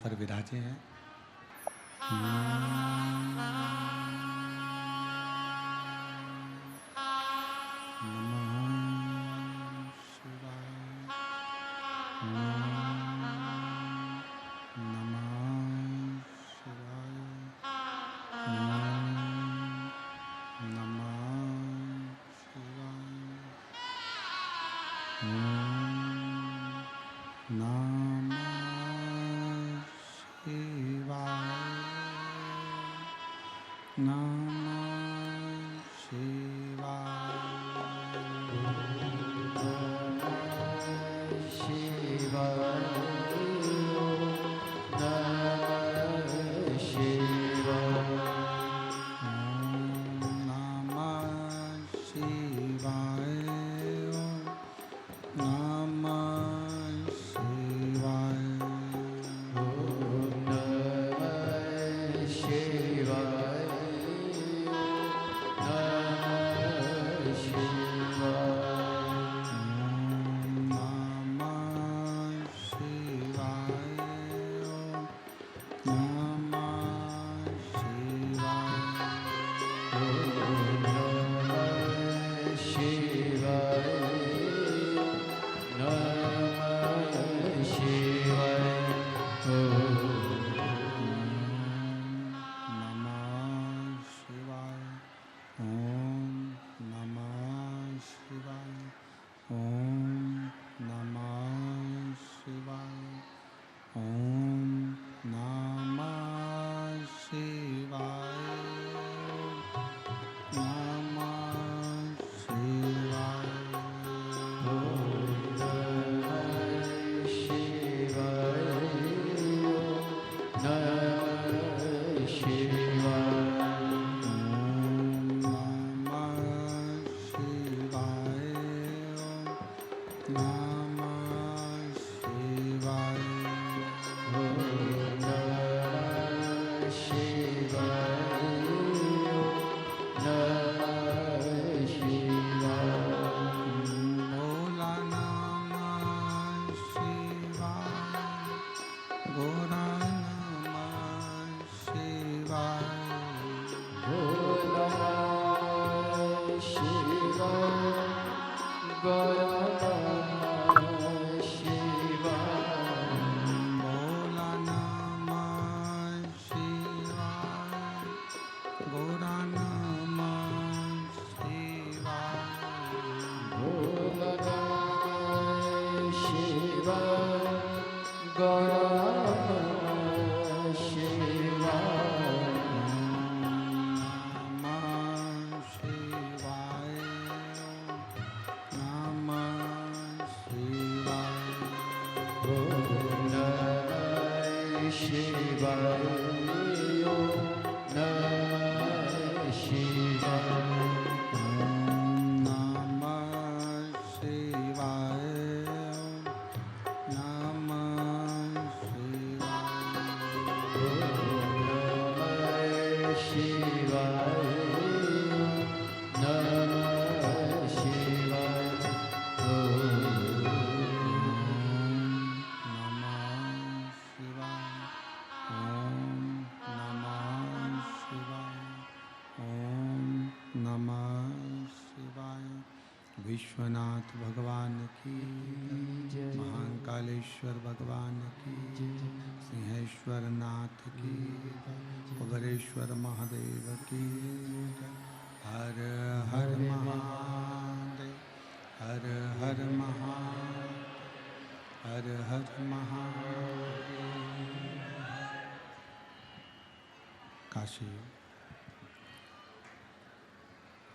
पर विराजे हैं। विश्वनाथ भगवान की जय, महाकालेश्वर भगवान की जय, सिंहेश्वर नाथ की, उग्रेश्वर महादेव की, हर हर महादेव, हर हर महादेव, हर हर महादेव। काशी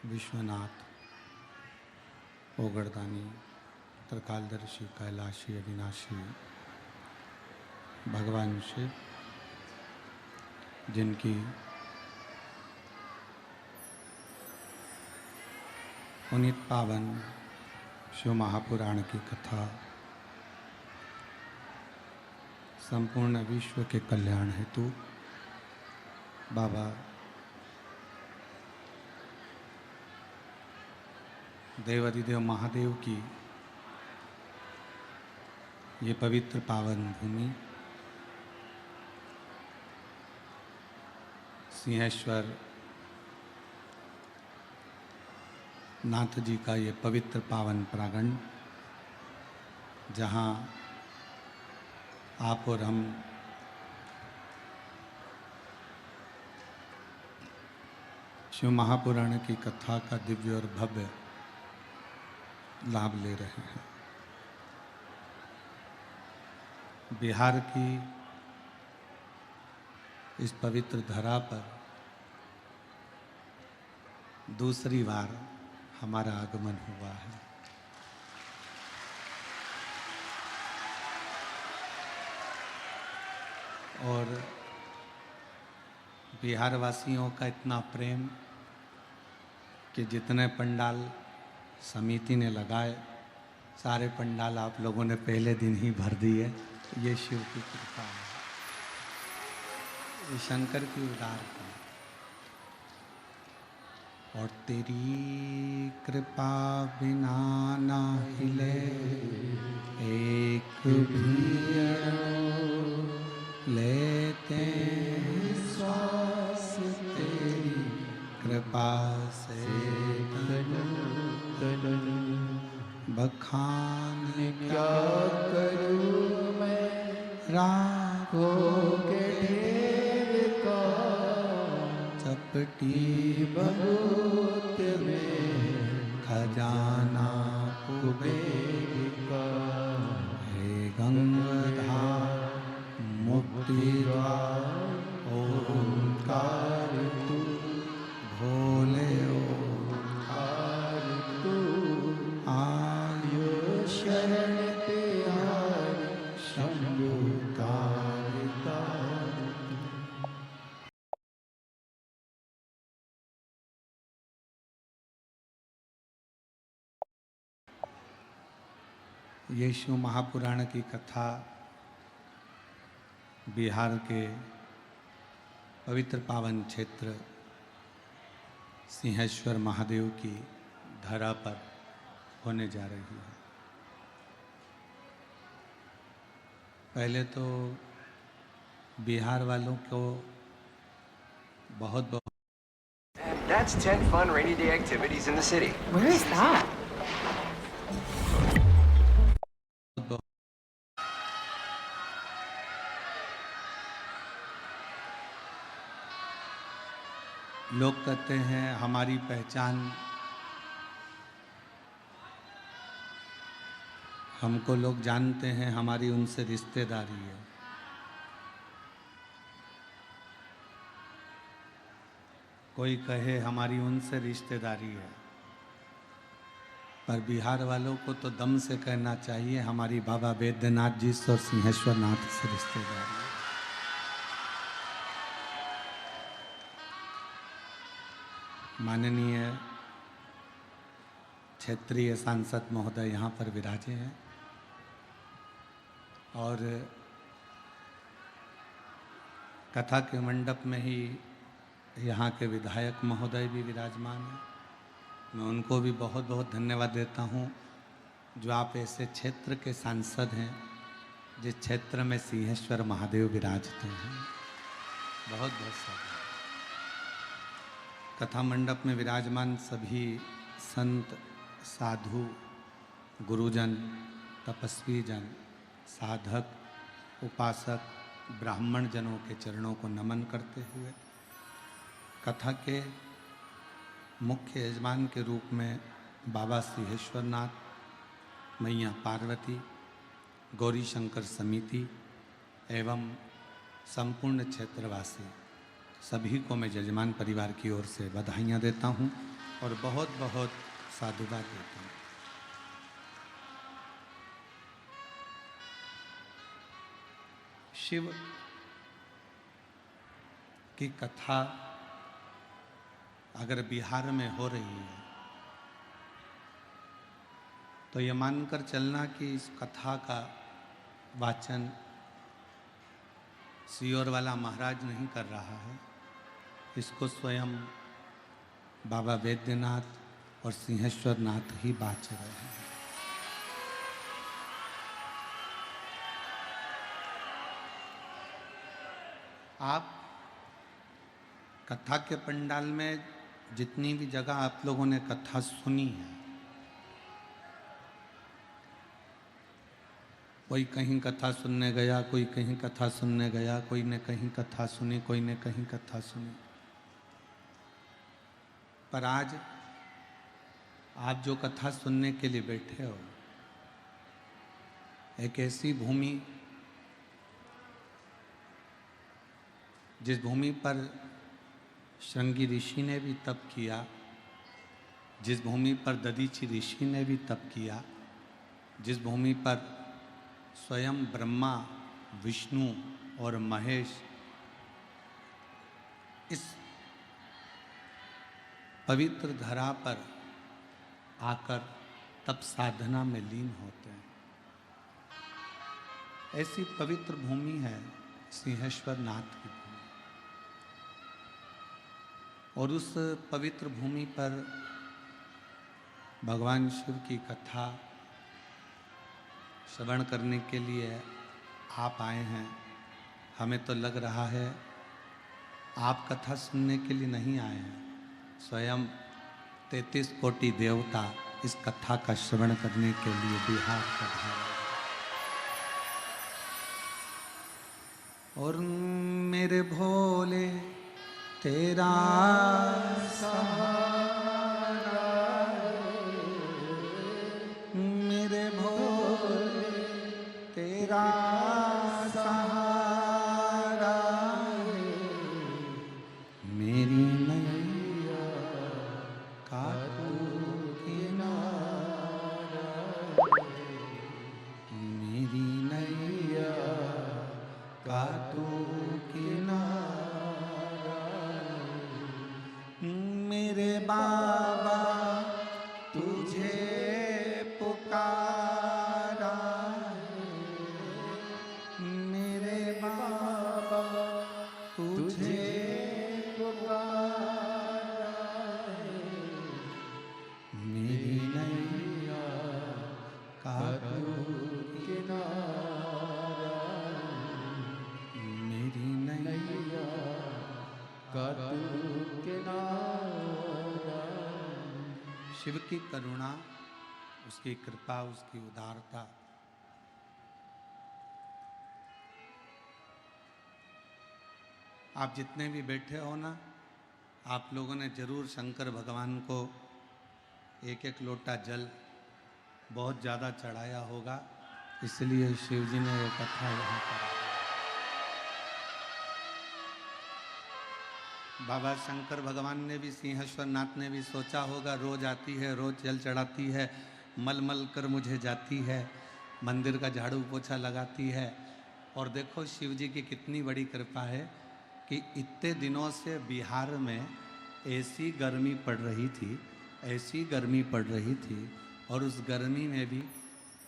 विश्वनाथ ओगड़दानी त्रिकालदर्शी कैलाशी अविनाशी भगवान शिव, जिनकी पुनीत पावन शिव महापुराण की कथा संपूर्ण विश्व के कल्याण हेतु बाबा देवाधिदेव महादेव की ये पवित्र पावन भूमि सिंहेश्वर नाथ जी का ये पवित्र पावन प्रांगण, जहाँ आप और हम शिव महापुराण की कथा का दिव्य और भव्य लाभ ले रहे हैं। बिहार की इस पवित्र धरा पर दूसरी बार हमारा आगमन हुआ है। और बिहार वासियों का इतना प्रेम कि जितने पंडाल समिति ने लगाए, सारे पंडाल आप लोगों ने पहले दिन ही भर दिए। ये शिव की कृपा है, ये शंकर की उदारता है। और तेरी कृपा बिना ना हिले एक भी लेते श्वास, तेरी कृपा से बखान क्या करूँ मैं, राखों के ढेर का चपटी बहुत में खजाना कुबेर का। हे गंगाधार मुक्ति द्वार ओंकार तू, भोले ओंकार तू, आयु शरण तिहारी शंभु तारिका। ये शिव महापुराण की कथा बिहार के पवित्र पावन क्षेत्र सिंहेश्वर महादेव की धरा पर होने जा रही है। पहले तो बिहार वालों को बहुत बहुत That's 10 fun rainy day activities in the city. Where is that? लोग कहते हैं हमारी पहचान, हमको लोग जानते हैं, हमारी उनसे रिश्तेदारी है। कोई कहे हमारी उनसे रिश्तेदारी है, पर बिहार वालों को तो दम से कहना चाहिए हमारी बाबा वैद्यनाथ जी और सिंहेश्वर नाथ से रिश्तेदारी है। माननीय क्षेत्रीय सांसद महोदय यहाँ पर विराजे हैं और कथा के मंडप में ही यहाँ के विधायक महोदय भी विराजमान हैं। मैं उनको भी बहुत बहुत धन्यवाद देता हूँ जो आप ऐसे क्षेत्र के सांसद हैं जिस क्षेत्र में सिंहेश्वर महादेव विराजते हैं। बहुत बहुत साधुवाद। कथा मंडप में विराजमान सभी संत, साधु, गुरुजन, तपस्वी जन, साधक, उपासक, ब्राह्मण जनों के चरणों को नमन करते हुए कथा के मुख्य यजमान के रूप में बाबा सिंहेश्वर नाथ, मैया पार्वती, गौरी शंकर समिति एवं संपूर्ण क्षेत्रवासी सभी को मैं यजमान परिवार की ओर से बधाइयाँ देता हूँ और बहुत बहुत साधुवाद देता हूँ। शिव की कथा अगर बिहार में हो रही है तो ये मानकर चलना कि इस कथा का वाचन सियोर वाला महाराज नहीं कर रहा है, इसको स्वयं बाबा वैद्यनाथ और सिंहेश्वर नाथ ही बाच रहे हैं। आप कथा के पंडाल में जितनी भी जगह आप लोगों ने कथा सुनी है, कोई कहीं कथा सुनने गया, कोई कहीं कथा सुनने गया, कोई ने कहीं कथा सुनी, कोई ने कहीं कथा सुनी, पर आज आप जो कथा सुनने के लिए बैठे हो, एक ऐसी भूमि जिस भूमि पर श्रृंगी ऋषि ने भी तप किया, जिस भूमि पर दधीचि ऋषि ने भी तप किया, जिस भूमि पर स्वयं ब्रह्मा, विष्णु और महेश इस पवित्र धरा पर आकर तप साधना में लीन होते हैं, ऐसी पवित्र भूमि है सिंहेश्वर नाथ की भूमि। और उस पवित्र भूमि पर भगवान शिव की कथा श्रवण करने के लिए आप आए हैं। हमें तो लग रहा है आप कथा सुनने के लिए नहीं आए हैं, स्वयं 33 कोटि देवता इस कथा का श्रवण करने के लिए बिहार पधारे। और मेरे भोले तेरा सहारा, मेरे भोले तेरा सहारा, मेरी नैया का तू किनारा, मेरी नैया का तू किनारा, मेरे बाबा तुझे पुकारा, मेरे बाबा तुझे पुकारा, मेरी नैया का तू किनारा, मेरी नैया का तू किनारा। शिव की करुणा, उसकी कृपा, उसकी उदारता आप जितने भी बैठे हो ना, आप लोगों ने जरूर शंकर भगवान को एक एक लोटा जल बहुत ज़्यादा चढ़ाया होगा, इसलिए शिव जी ने ये कथा यहाँ पर। बाबा शंकर भगवान ने भी, सिंहेश्वर नाथ ने भी सोचा होगा, रोज आती है, रोज जल चढ़ाती है, मल मल कर मुझे जाती है, मंदिर का झाड़ू पोछा लगाती है। और देखो शिव जी की कितनी बड़ी कृपा है कि इतने दिनों से बिहार में ऐसी गर्मी पड़ रही थी, ऐसी गर्मी पड़ रही थी, और उस गर्मी में भी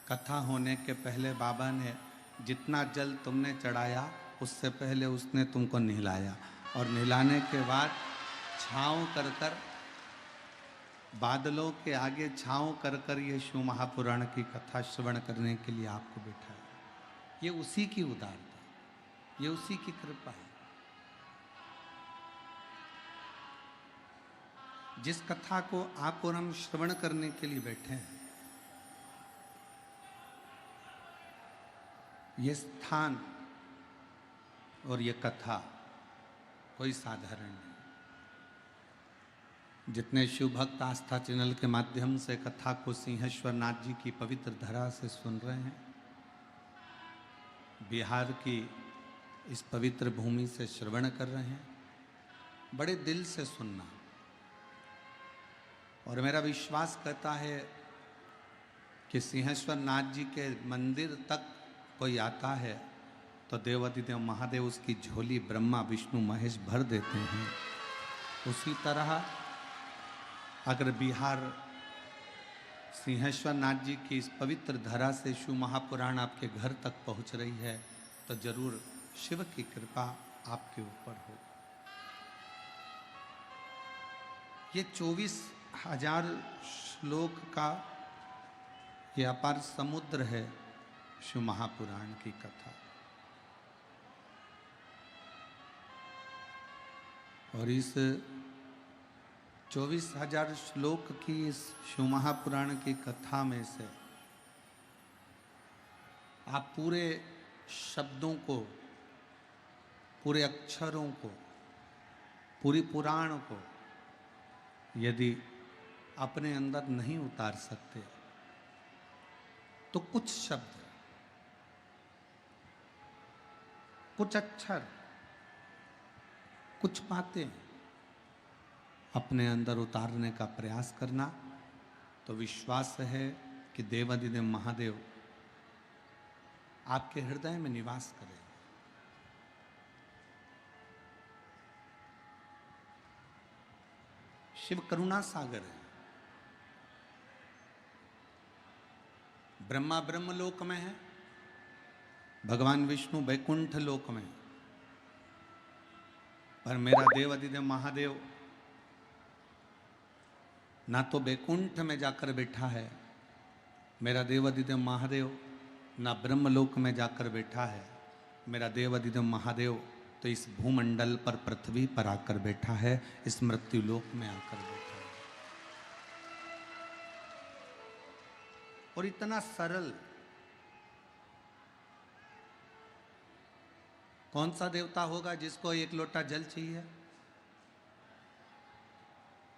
कथा होने के पहले बाबा ने जितना जल तुमने चढ़ाया उससे पहले उसने तुमको नहलाया, और नहलाने के बाद छाँव कर कर, बादलों के आगे छाँव कर कर ये शिव महापुराण की कथा श्रवण करने के लिए आपको बैठाया। ये उसी की उदारता, ये उसी की कृपा है। जिस कथा को आप और हम श्रवण करने के लिए बैठे हैं, ये स्थान और ये कथा कोई साधारण नहीं। जितने शिव भक्त आस्था चैनल के माध्यम से कथा को सिंहेश्वर नाथ जी की पवित्र धरा से सुन रहे हैं, बिहार की इस पवित्र भूमि से श्रवण कर रहे हैं, बड़े दिल से सुनना। और मेरा विश्वास कहता है कि सिंहेश्वर नाथ जी के मंदिर तक कोई आता है तो देवाधिदेव महादेव उसकी झोली ब्रह्मा विष्णु महेश भर देते हैं। उसी तरह अगर बिहार सिंहेश्वर नाथ जी की इस पवित्र धरा से शिव महापुराण आपके घर तक पहुंच रही है तो जरूर शिव की कृपा आपके ऊपर हो। ये 24,000 श्लोक का ये अपार समुद्र है शिव महापुराण की कथा। और इस 24,000 श्लोक की इस शिव महापुराण की कथा में से आप पूरे शब्दों को, पूरे अक्षरों को, पूरी पुराण को यदि अपने अंदर नहीं उतार सकते तो कुछ शब्द, कुछ अक्षर, कुछ बातें अपने अंदर उतारने का प्रयास करना, तो विश्वास है कि देवाधिदेव महादेव आपके हृदय में निवास करें। शिव करुणा सागर है। ब्रह्मा ब्रह्मलोक में है, भगवान विष्णु वैकुंठ लोक में, पर मेरा देवाधिदेव महादेव ना तो वैकुंठ में जाकर बैठा है, मेरा देवाधिदेव महादेव ना ब्रह्मलोक में जाकर बैठा है, मेरा देवाधिदेव महादेव तो इस भूमंडल पर, पृथ्वी पर आकर बैठा है, इस मृत्यु लोक में आकर बैठा है। और इतना सरल, कौन सा देवता होगा जिसको एक लोटा जल चाहिए?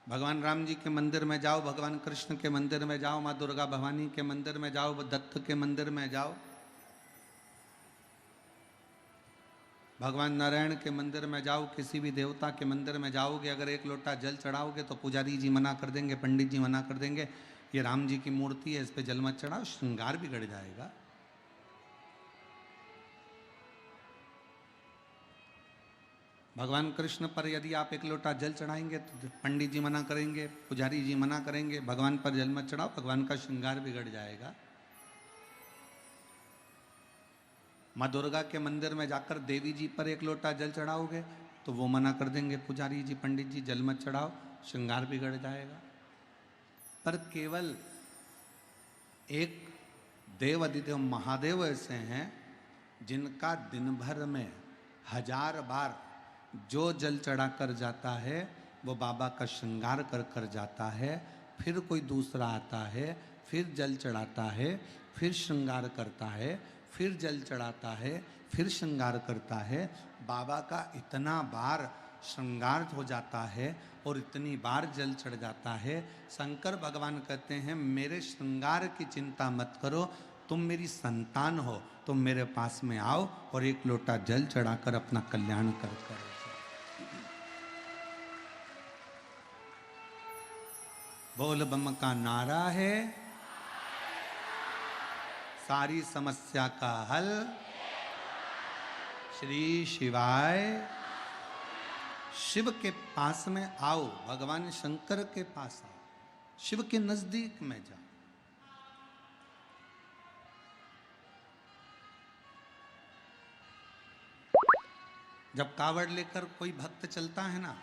भगवान राम जी के मंदिर में जाओ, भगवान कृष्ण के मंदिर में जाओ, माँ दुर्गा भवानी के मंदिर में जाओ, दत्त के मंदिर में जाओ, भगवान नारायण के मंदिर में जाओ, किसी भी देवता के मंदिर में जाओगे, अगर एक लोटा जल चढ़ाओगे तो पुजारी जी मना कर देंगे, पंडित जी मना कर देंगे, ये राम जी की मूर्ति है, इस पे जल मत चढ़ाओ, श्रृंगार बिगड़ जाएगा। भगवान कृष्ण पर यदि आप एक लोटा जल चढ़ाएंगे तो पंडित जी मना करेंगे, पुजारी जी मना करेंगे, भगवान पर जल मत चढ़ाओ, भगवान का श्रृंगार बिगड़ जाएगा। माँ दुर्गा के मंदिर में जाकर देवी जी पर एक लोटा जल चढ़ाओगे तो वो मना कर देंगे, पुजारी जी पंडित जी जल मत चढ़ाओ, श्रृंगार बिगड़ जाएगा। पर केवल एक देवाधिदेव महादेव ऐसे हैं जिनका दिन भर में 1000 बार जो जल चढ़ा कर जाता है वो बाबा का श्रृंगार कर कर जाता है, फिर कोई दूसरा आता है, फिर जल चढ़ाता है, फिर श्रृंगार करता है, फिर जल चढ़ाता है, फिर श्रृंगार करता है। बाबा का इतना बार श्रृंगार हो जाता है और इतनी बार जल चढ़ जाता है। शंकर भगवान कहते हैं मेरे श्रृंगार की चिंता मत करो, तुम मेरी संतान हो, तुम मेरे पास में आओ और एक लोटा जल चढ़ाकर अपना कल्याण कर कर। बोल बम का नारा है, सारी समस्या का हल श्री शिवाय। शिव के पास में आओ, भगवान शंकर के पास आओ, शिव के नजदीक में जाओ। जब कावड़ लेकर कोई भक्त चलता है ना,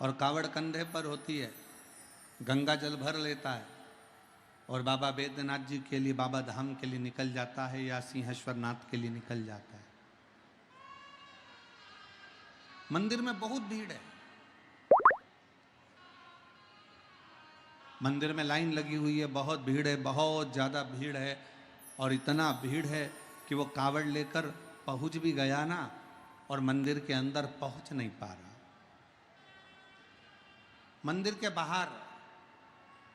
और कावड़ कंधे पर होती है, गंगा जल भर लेता है और बाबा बैद्यनाथ जी के लिए, बाबा धाम के लिए निकल जाता है या सिंहेश्वर नाथ के लिए निकल जाता है। मंदिर में बहुत भीड़ है, मंदिर में लाइन लगी हुई है, बहुत भीड़ है, बहुत ज़्यादा भीड़ है, और इतना भीड़ है कि वो कावड़ लेकर पहुंच भी गया ना और मंदिर के अंदर पहुंच नहीं पा रहा। मंदिर के बाहर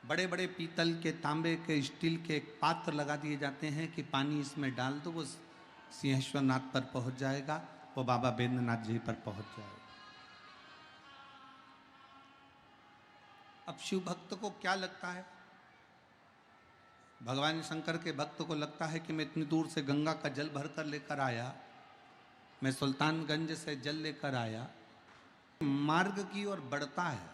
बड़े बड़े पीतल के, तांबे के, स्टील के पात्र लगा दिए जाते हैं कि पानी इसमें डाल दो, वो सिंहेश्वर नाथ पर पहुंच जाएगा, वो बाबा बैद्यनाथ जी पर पहुंच जाएगा। अब शिव भक्त को क्या लगता है, भगवान शंकर के भक्त को लगता है कि मैं इतनी दूर से गंगा का जल भरकर लेकर आया, मैं सुल्तानगंज से जल लेकर आया, मार्ग की ओर बढ़ता है।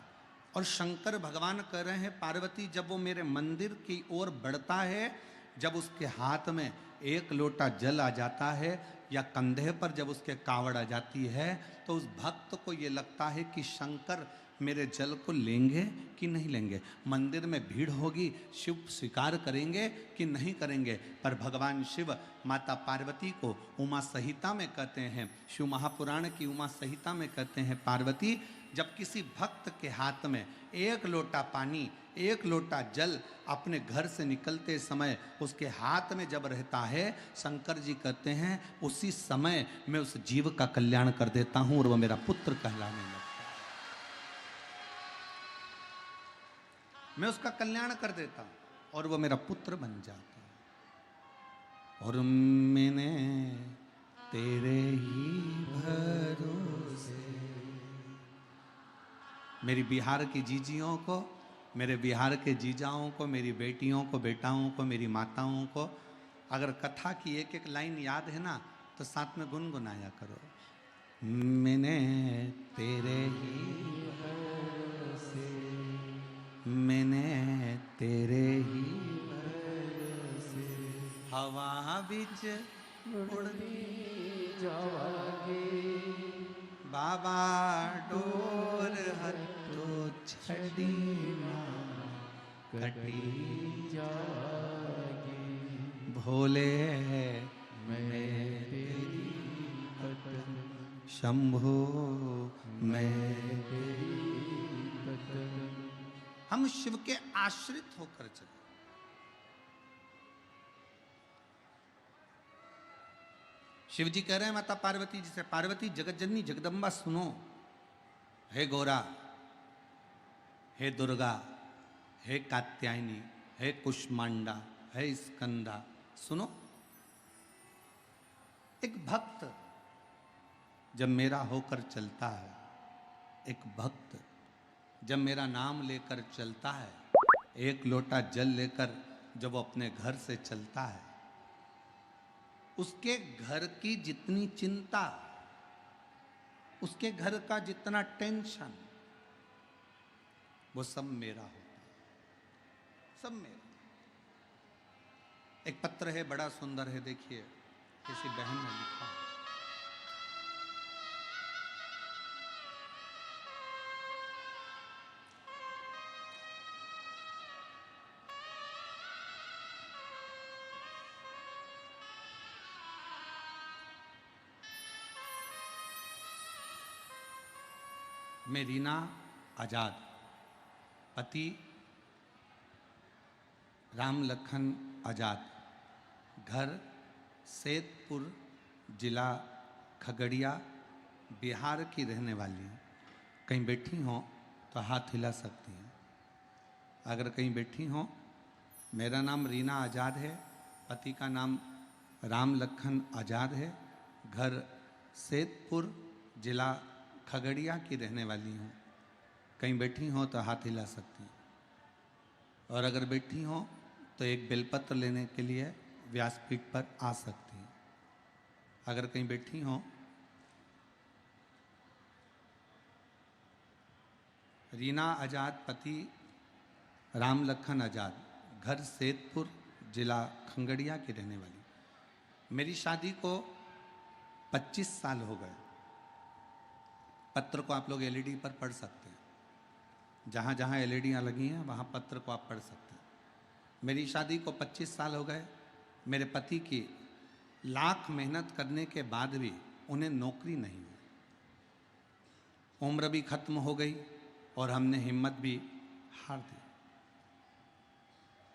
और शंकर भगवान कह रहे हैं पार्वती जब वो मेरे मंदिर की ओर बढ़ता है, जब उसके हाथ में एक लोटा जल आ जाता है या कंधे पर जब उसके कावड़ आ जाती है, तो उस भक्त को ये लगता है कि शंकर मेरे जल को लेंगे कि नहीं लेंगे। मंदिर में भीड़ होगी, शिव स्वीकार करेंगे कि नहीं करेंगे। पर भगवान शिव माता पार्वती को उमा संहिता में कहते हैं, शिव महापुराण की उमा संहिता में कहते हैं, पार्वती जब किसी भक्त के हाथ में एक लोटा पानी, एक लोटा जल अपने घर से निकलते समय उसके हाथ में जब रहता है, शंकर जी कहते हैं उसी समय मैं उस जीव का कल्याण कर देता हूं और वह मेरा पुत्र कहलाने लगता है। मैं उसका कल्याण कर देता हूं और वह मेरा पुत्र बन जाता है। और मैंने तेरे ही भरोसे, मेरी बिहार की जीजियों को, मेरे बिहार के जीजाओं को, मेरी बेटियों को, बेटाओं को, मेरी माताओं को अगर कथा की एक एक लाइन याद है ना तो साथ में गुनगुनाया करो। मैंने तेरे ही भरोसे, मैंने तेरे ही भरोसे, हवा बिच उड़ती जावागे, बाबा डोर हत्तो छड़ी ना कटी जागे, भोले मैं तेरी भक्त, शंभो मैं तेरी भक्त। हम शिव के आश्रित होकर चले। शिव जी कह रहे हैं माता पार्वती जी से, पार्वती जगत जननी जगदम्बा सुनो, हे गौरा, हे दुर्गा, हे कात्यायनी, हे कुष्मांडा, हे स्कंदा, सुनो। एक भक्त जब मेरा होकर चलता है, एक भक्त जब मेरा नाम लेकर चलता है, एक लोटा जल लेकर जब वो अपने घर से चलता है, उसके घर की जितनी चिंता, उसके घर का जितना टेंशन, वो सब मेरा होता है, सब मेरा। एक पत्र है, बड़ा सुंदर है, देखिए किसी बहन ने लिखा है। मैं रीना आजाद, पति राम लखन आजाद, घर सैदपुर, जिला खगड़िया, बिहार की रहने वाली हूँ। कहीं बैठी हो तो हाथ हिला सकती हैं। अगर कहीं बैठी हो, मेरा नाम रीना आजाद है, पति का नाम राम लखन आजाद है, घर सैदपुर, जिला खगड़िया की रहने वाली हूँ। कहीं बैठी हो तो हाथ हिला सकती हैं। और अगर बैठी हो तो एक बेलपत्र लेने के लिए व्यासपीठ पर आ सकती हैं। अगर कहीं बैठी हो, रीना आजाद, पति राम लखन आजाद, घर सैदपुर, जिला खगड़िया की रहने वाली। मेरी शादी को 25 साल हो गए। पत्र को आप लोग एलईडी पर पढ़ सकते हैं, जहाँ जहाँ एलईडियाँ लगी हैं वहाँ पत्र को आप पढ़ सकते हैं। मेरी शादी को 25 साल हो गए। मेरे पति की लाख मेहनत करने के बाद भी उन्हें नौकरी नहीं हुई। उम्र भी खत्म हो गई और हमने हिम्मत भी हार दी।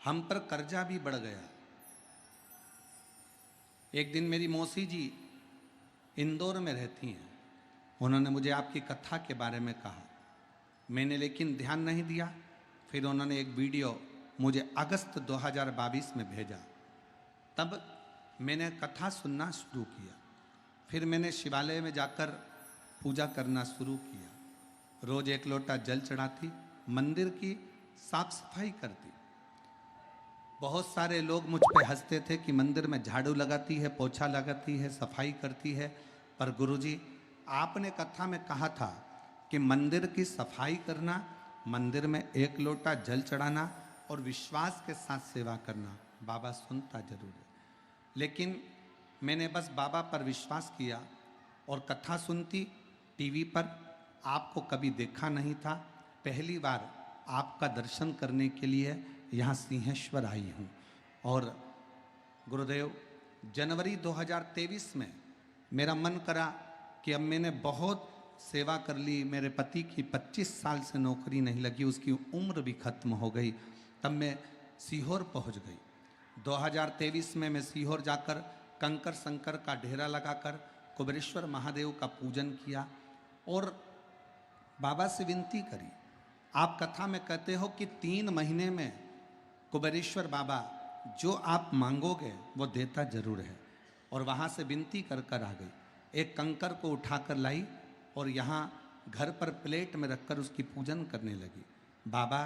हम पर कर्जा भी बढ़ गया। एक दिन मेरी मौसी जी इंदौर में रहती हैं, उन्होंने मुझे आपकी कथा के बारे में कहा। मैंने लेकिन ध्यान नहीं दिया। फिर उन्होंने एक वीडियो मुझे अगस्त 2022 में भेजा। तब मैंने कथा सुनना शुरू किया। फिर मैंने शिवालय में जाकर पूजा करना शुरू किया। रोज एक लोटा जल चढ़ाती, मंदिर की साफ सफाई करती। बहुत सारे लोग मुझ पे हंसते थे कि मंदिर में झाड़ू लगाती है, पोछा लगाती है, सफाई करती है। पर गुरुजी, आपने कथा में कहा था कि मंदिर की सफाई करना, मंदिर में एक लोटा जल चढ़ाना और विश्वास के साथ सेवा करना, बाबा सुनता जरूर है। लेकिन मैंने बस बाबा पर विश्वास किया और कथा सुनती टीवी पर। आपको कभी देखा नहीं था, पहली बार आपका दर्शन करने के लिए यहाँ सिंहेश्वर आई हूँ। और गुरुदेव, जनवरी 2023 में मेरा मन करा कि अब मैंने बहुत सेवा कर ली, मेरे पति की 25 साल से नौकरी नहीं लगी, उसकी उम्र भी खत्म हो गई, तब मैं सीहोर पहुंच गई। 2023 में मैं सीहोर जाकर कंकर शंकर का ढेरा लगाकर कुबेरेश्वर महादेव का पूजन किया और बाबा से विनती करी। आप कथा में कहते हो कि 3 महीने में कुबेरेश्वर बाबा जो आप मांगोगे वो देता जरूर है। और वहाँ से विनती कर कर आ गई, एक कंकर को उठाकर लाई और यहाँ घर पर प्लेट में रखकर उसकी पूजन करने लगी। बाबा,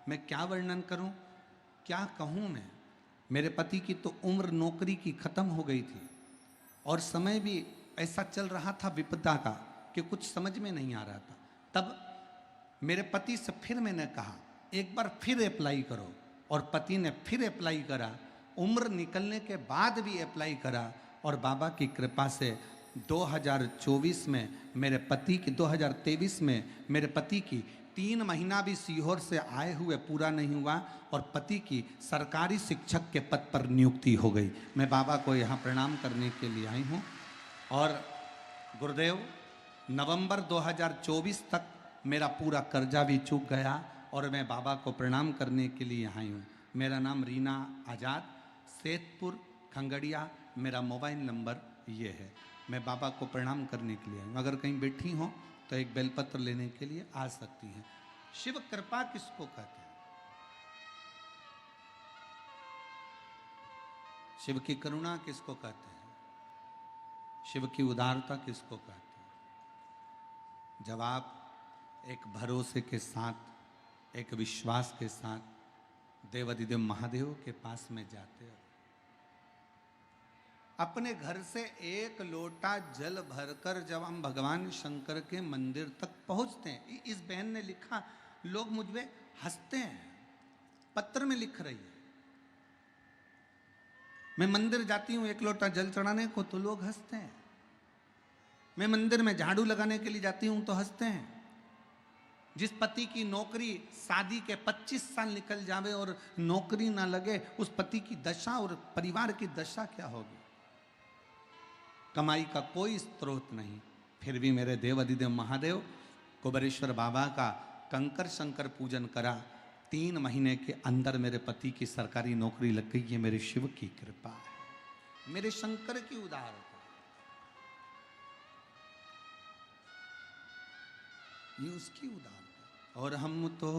मैं क्या वर्णन करूं, क्या कहूं मैं। मेरे पति की तो उम्र नौकरी की खत्म हो गई थी और समय भी ऐसा चल रहा था विपदा का कि कुछ समझ में नहीं आ रहा था। तब मेरे पति से फिर मैंने कहा एक बार फिर अप्लाई करो, और पति ने फिर अप्लाई करा। उम्र निकलने के बाद भी अप्लाई करा और बाबा की कृपा से 2024 में मेरे पति की 2023 में मेरे पति की 3 महीना भी सीहोर से आए हुए पूरा नहीं हुआ और पति की सरकारी शिक्षक के पद पर नियुक्ति हो गई। मैं बाबा को यहाँ प्रणाम करने के लिए आई हूँ। और गुरुदेव, नवंबर 2024 तक मेरा पूरा कर्जा भी चूक गया और मैं बाबा को प्रणाम करने के लिए आई हूँ। मेरा नाम रीना आज़ाद, सेतपुर खंगड़िया, मेरा मोबाइल नंबर ये है। मैं बाबा को प्रणाम करने के लिए आई हूँ। अगर कहीं बैठी हो तो एक बेलपत्र लेने के लिए आ सकती हैं। शिव कृपा किसको कहते हैं? शिव की करुणा किसको कहते हैं? शिव की उदारता किसको कहते हैं? जब आप एक भरोसे के साथ, एक विश्वास के साथ देवाधिदेव महादेव के पास में जाते हो, अपने घर से एक लोटा जल भरकर जब हम भगवान शंकर के मंदिर तक पहुंचते हैं। इस बहन ने लिखा, लोग मुझ में हंसते हैं, पत्र में लिख रही है। मैं मंदिर जाती हूं एक लोटा जल चढ़ाने को तो लोग हंसते हैं। मैं मंदिर में झाड़ू लगाने के लिए जाती हूं तो हंसते हैं। जिस पति की नौकरी शादी के 25 साल निकल जावे और नौकरी ना लगे, उस पति की दशा और परिवार की दशा क्या होगी? कमाई का कोई स्रोत नहीं, फिर भी मेरे देव अधिदेव महादेव कुबेरेश्वर बाबा का कंकर शंकर पूजन करा। 3 महीने के अंदर मेरे पति की सरकारी नौकरी लग गई। ये मेरे शिव की कृपा है, मेरे शंकर की उदारता, ये उसकी उदारता। और हम तो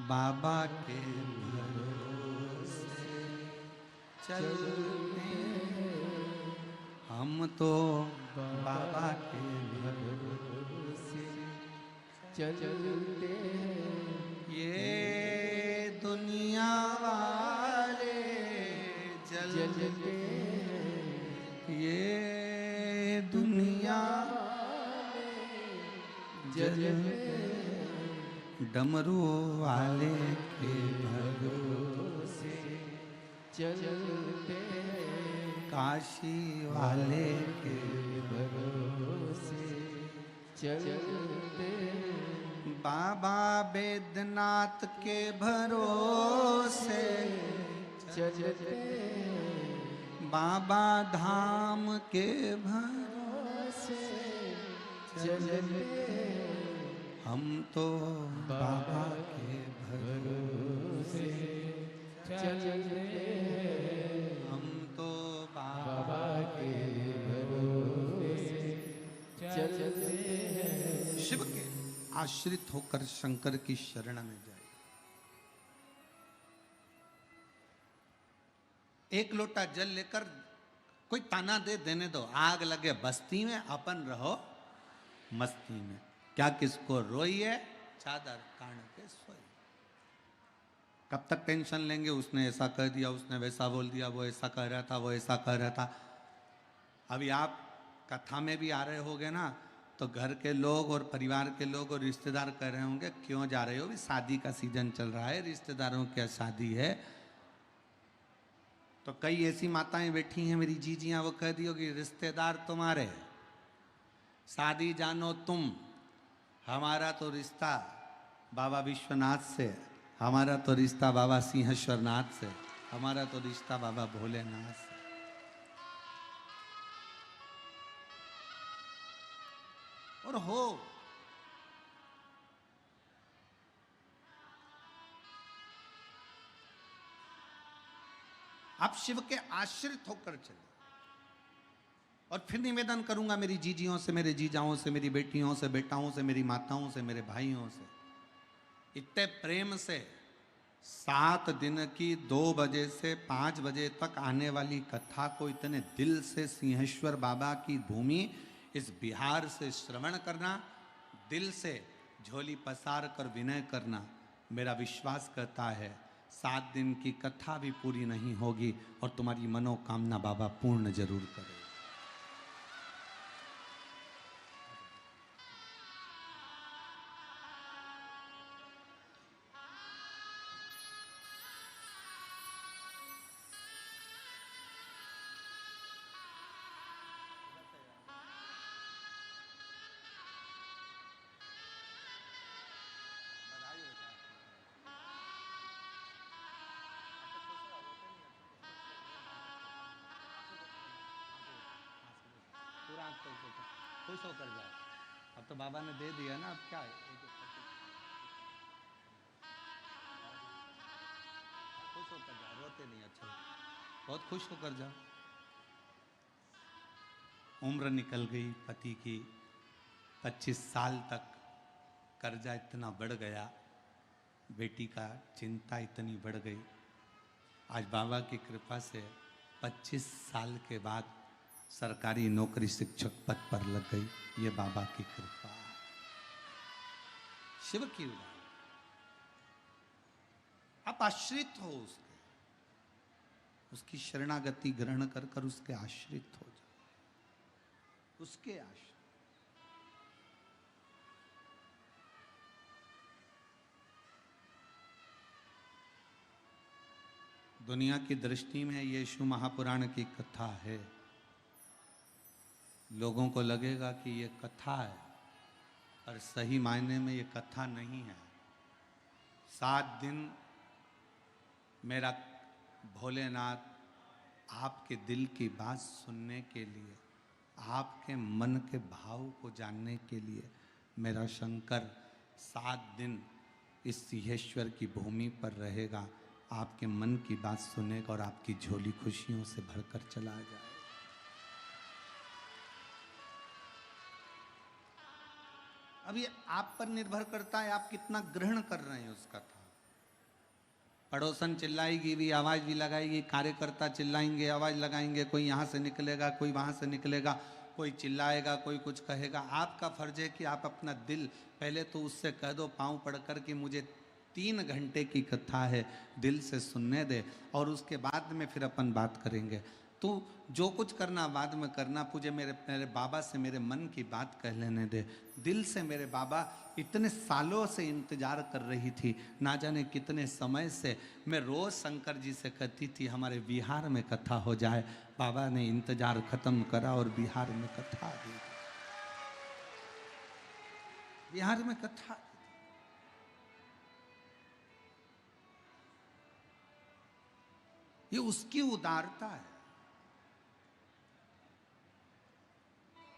बाबा के भरोसे चलते, हम तो बाबा के भरोसे चलते, ये दुनिया वाले जलते, ये दुनिया जलते, डमरू वाले के भरोसे चलते, काशी वाले के भरोसे चलते, बाबा बैद्यनाथ के भरोसे चलते, बाबा धाम के भरोसे चलते, हम तो बाबा के भरोसे चलते, हम तो बाबा के भरोसे चलते। शिव के आश्रित होकर शंकर की शरण में जाए। एक लोटा जल लेकर कोई ताना दे देने दो, आग लगे बस्ती में, अपन रहो मस्ती में। क्या किसको रोइए, चादर कान के सोई। कब तक टेंशन लेंगे, उसने ऐसा कह दिया, उसने वैसा बोल दिया, वो ऐसा कह रहा था, वो ऐसा कह रहा था। अभी आप कथा में भी आ रहे होगे ना, तो घर के लोग और परिवार के लोग और रिश्तेदार कह रहे होंगे क्यों जा रहे हो, भी शादी का सीजन चल रहा है, रिश्तेदारों की शादी है। तो कई ऐसी माताएं बैठी हैं मेरी जीजियां, वो कह दी होगी रिश्तेदार तुम्हारे, शादी जानो तुम, हमारा तो रिश्ता बाबा विश्वनाथ से, हमारा तो रिश्ता बाबा सिंहेश्वरनाथ से, हमारा तो रिश्ता बाबा भोलेनाथ से। और हो आप शिव के आश्रित होकर चले। और फिर निवेदन करूंगा मेरी जीजियों से, मेरे जीजाओं से, मेरी बेटियों से, बेटाओं से, मेरी माताओं से, मेरे भाइयों से, इतने प्रेम से 7 दिन की 2 बजे से 5 बजे तक आने वाली कथा को इतने दिल से सिंहेश्वर बाबा की भूमि इस बिहार से श्रवण करना, दिल से झोली पसार कर विनय करना, मेरा विश्वास करता है 7 दिन की कथा भी पूरी नहीं होगी और तुम्हारी मनोकामना बाबा पूर्ण जरूर करे। खुश होकर जाओ, अब तो बाबा ने दे दिया ना, अब क्या है। खुश होकर जाओ, रोते नहीं, अच्छा बहुत खुश होकर जाओ। उम्र निकल गई पति की, 25 साल तक कर्जा इतना बढ़ गया, बेटी का चिंता इतनी बढ़ गई। आज बाबा की कृपा से 25 साल के बाद सरकारी नौकरी शिक्षक पद पर लग गई। ये बाबा की कृपा, शिव की उदाहरण। आप आश्रित हो उसके, उसकी शरणागति ग्रहण कर कर उसके आश्रित हो जाओ, उसके आश्रित। दुनिया की दृष्टि में यीशु महापुराण की कथा है। लोगों को लगेगा कि ये कथा है, पर सही मायने में ये कथा नहीं है। 7 दिन मेरा भोलेनाथ आपके दिल की बात सुनने के लिए, आपके मन के भाव को जानने के लिए मेरा शंकर 7 दिन इस सिंहेश्वर की भूमि पर रहेगा, आपके मन की बात सुनेगा और आपकी झोली खुशियों से भरकर चला जाए। अब ये आप पर निर्भर करता है, आप कितना ग्रहण कर रहे हैं उस कथा। पड़ोसन चिल्लाएगी भी, आवाज भी लगाएगी, कार्यकर्ता चिल्लाएंगे, आवाज लगाएंगे, कोई यहाँ से निकलेगा, कोई वहाँ से निकलेगा, कोई चिल्लाएगा, कोई कुछ कहेगा। आपका फर्ज है कि आप अपना दिल पहले तो उससे कह दो पांव पड़कर कि मुझे 3 घंटे की कथा है, दिल से सुनने दे, और उसके बाद में फिर अपन बात करेंगे। तो जो कुछ करना बाद में करना, मुझे मेरे बाबा से मेरे मन की बात कह लेने दे। दिल से मेरे बाबा इतने सालों से इंतजार कर रही थी, ना जाने कितने समय से मैं रोज शंकर जी से कहती थी हमारे बिहार में कथा हो जाए। बाबा ने इंतजार खत्म करा और बिहार में कथा दी। बिहार में कथा, ये उसकी उदारता है,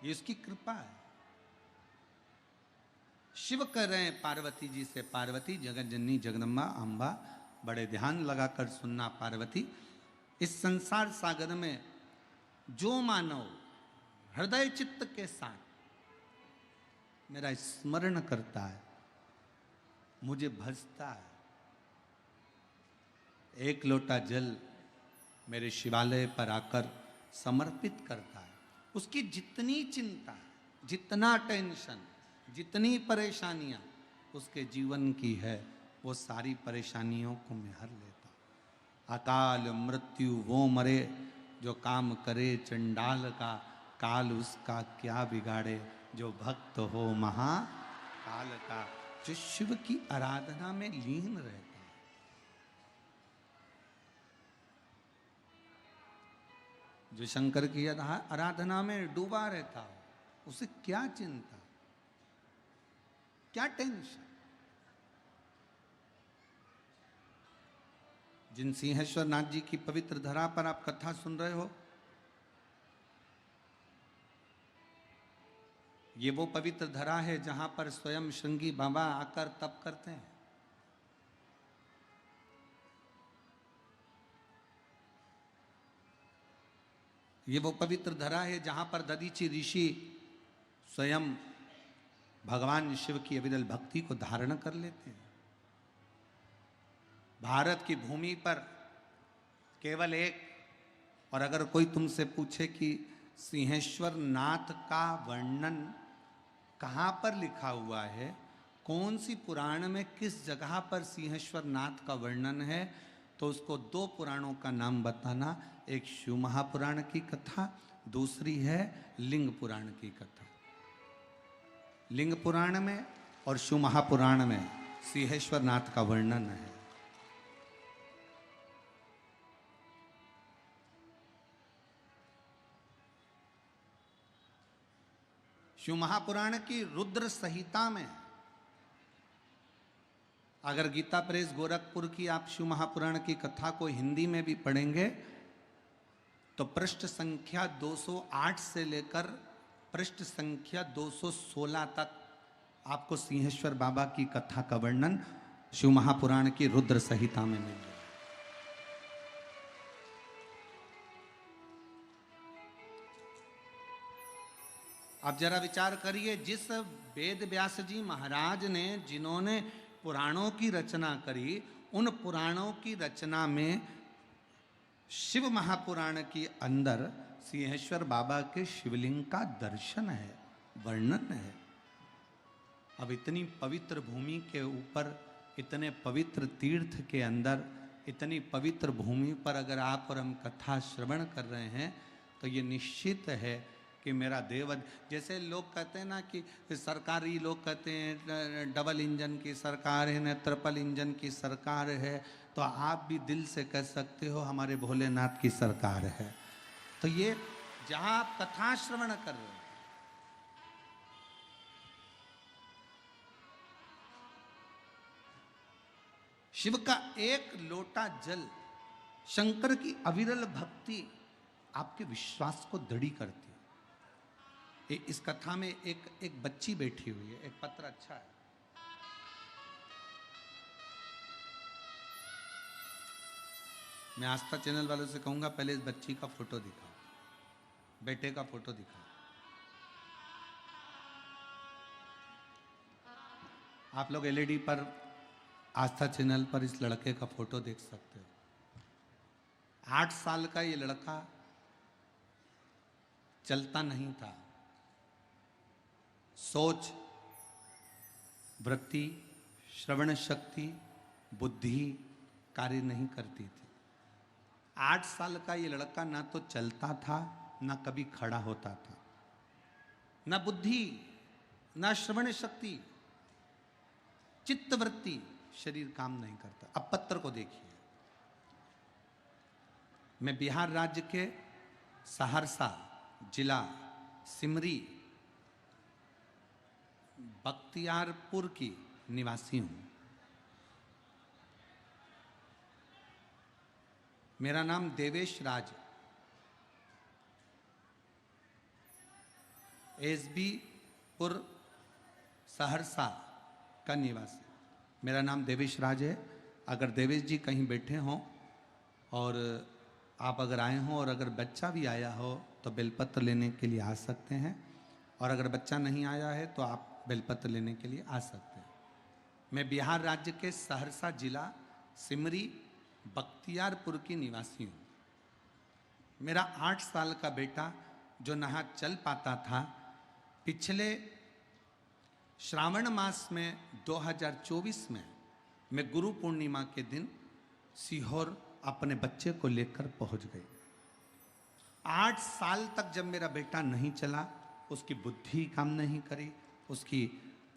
ये उसकी कृपा है। शिव कह रहे हैं पार्वती जी से, पार्वती जगत जननी जगदम्बा अम्बा, बड़े ध्यान लगाकर सुनना पार्वती, इस संसार सागर में जो मानव हृदय चित्त के साथ मेरा स्मरण करता है, मुझे भजता है, एक लोटा जल मेरे शिवालय पर आकर समर्पित करता है, उसकी जितनी चिंता, जितना टेंशन, जितनी परेशानियां उसके जीवन की है, वो सारी परेशानियों को मैं हर लेता हूं। अकाल मृत्यु वो मरे जो काम करे चंडाल का, काल उसका क्या बिगाड़े जो भक्त हो महाकाल का। जो शिव की आराधना में लीन रहता है, जो शंकर की आराधना में डूबा रहता हो, उसे क्या चिंता, क्या टेंशन। जिन सिंहेश्वर नाथ जी की पवित्र धरा पर आप कथा सुन रहे हो, ये वो पवित्र धरा है जहां पर स्वयं श्रृंगी बाबा आकर तप करते हैं। ये वो पवित्र धरा है जहां पर दधीचि ऋषि स्वयं भगवान शिव की अविरल भक्ति को धारण कर लेते हैं। भारत की भूमि पर केवल एक, और अगर कोई तुमसे पूछे कि सिंहेश्वर नाथ का वर्णन कहाँ पर लिखा हुआ है, कौन सी पुराण में किस जगह पर सिंहेश्वर नाथ का वर्णन है, तो उसको दो पुराणों का नाम बताना। एक शिव महापुराण की कथा, दूसरी है लिंग पुराण की कथा। लिंग पुराण में और शिव महापुराण में सिंहेश्वर नाथ का वर्णन है। शिव महापुराण की रुद्र संहिता में, अगर गीता प्रेस गोरखपुर की आप शिव महापुराण की कथा को हिंदी में भी पढ़ेंगे तो पृष्ठ संख्या 208 से लेकर पृष्ठ संख्या 216 तक आपको सिंहेश्वर बाबा की कथा का वर्णन शिव महापुराण की रुद्र संहिता में मिल जाएगा। अब जरा विचार करिए, जिस वेद व्यास जी महाराज ने, जिन्होंने पुराणों की रचना करी, उन पुराणों की रचना में शिव महापुराण के अंदर सिंहेश्वर बाबा के शिवलिंग का दर्शन है, वर्णन है। अब इतनी पवित्र भूमि के ऊपर, इतने पवित्र तीर्थ के अंदर, इतनी पवित्र भूमि पर अगर आप और हम कथा श्रवण कर रहे हैं तो ये निश्चित है कि मेरा देव, जैसे लोग कहते हैं ना कि सरकारी लोग कहते हैं डबल इंजन की सरकार है न ट्रिपल इंजन की सरकार है, तो आप भी दिल से कह सकते हो हमारे भोलेनाथ की सरकार है। तो ये जहां आप कथा श्रवण कर रहे हो, शिव का एक लोटा जल, शंकर की अविरल भक्ति आपके विश्वास को दृढ़ करती है। इस कथा में एक बच्ची बैठी हुई है, एक पत्र अच्छा है, मैं आस्था चैनल वालों से कहूंगा पहले इस बच्ची का फोटो दिखाओ, बेटे का फोटो दिखाओ। आप लोग एलईडी पर आस्था चैनल पर इस लड़के का फोटो देख सकते हो। 8 साल का ये लड़का चलता नहीं था, सोच, वृत्ति, श्रवण शक्ति, बुद्धि कार्य नहीं करती थी। 8 साल का ये लड़का ना तो चलता था, ना कभी खड़ा होता था, ना बुद्धि, ना श्रवण शक्ति, चित्तवृत्ति, शरीर काम नहीं करता। अब पत्र को देखिए, मैं बिहार राज्य के सहरसा जिला सिमरी बख्तियारपुर की निवासी हूं। मेरा नाम देवेश राज, एसबी पुर सहरसा का निवासी। मेरा नाम देवेश राज है। अगर देवेश जी कहीं बैठे हों और आप अगर आए हों और अगर बच्चा भी आया हो तो बेलपत्र लेने के लिए आ सकते हैं, और अगर बच्चा नहीं आया है तो आप बेलपत्र लेने के लिए आ सकते हैं। मैं बिहार राज्य के सहरसा जिला सिमरी बख्तियारपुर की निवासी हूँ। मेरा 8 साल का बेटा जो ना चल पाता था, पिछले श्रावण मास में 2024 में मैं गुरु पूर्णिमा के दिन सीहोर अपने बच्चे को लेकर पहुंच गई। 8 साल तक जब मेरा बेटा नहीं चला, उसकी बुद्धि काम नहीं करी, उसकी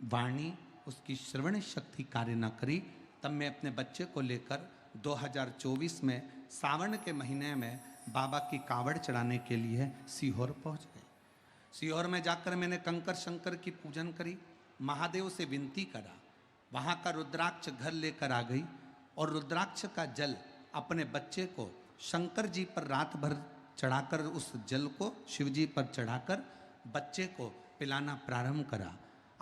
वाणी, उसकी श्रवण शक्ति कार्य न करी, तब मैं अपने बच्चे को लेकर 2024 में सावन के महीने में बाबा की कावड़ चढ़ाने के लिए सीहोर पहुंच गए। सीहोर में जाकर मैंने कंकर शंकर की पूजन करी, महादेव से विनती करा, वहाँ का रुद्राक्ष घर लेकर आ गई और रुद्राक्ष का जल अपने बच्चे को शंकर जी पर रात भर चढ़ाकर, उस जल को शिव जी पर चढ़ाकर बच्चे को पिलाना प्रारंभ करा।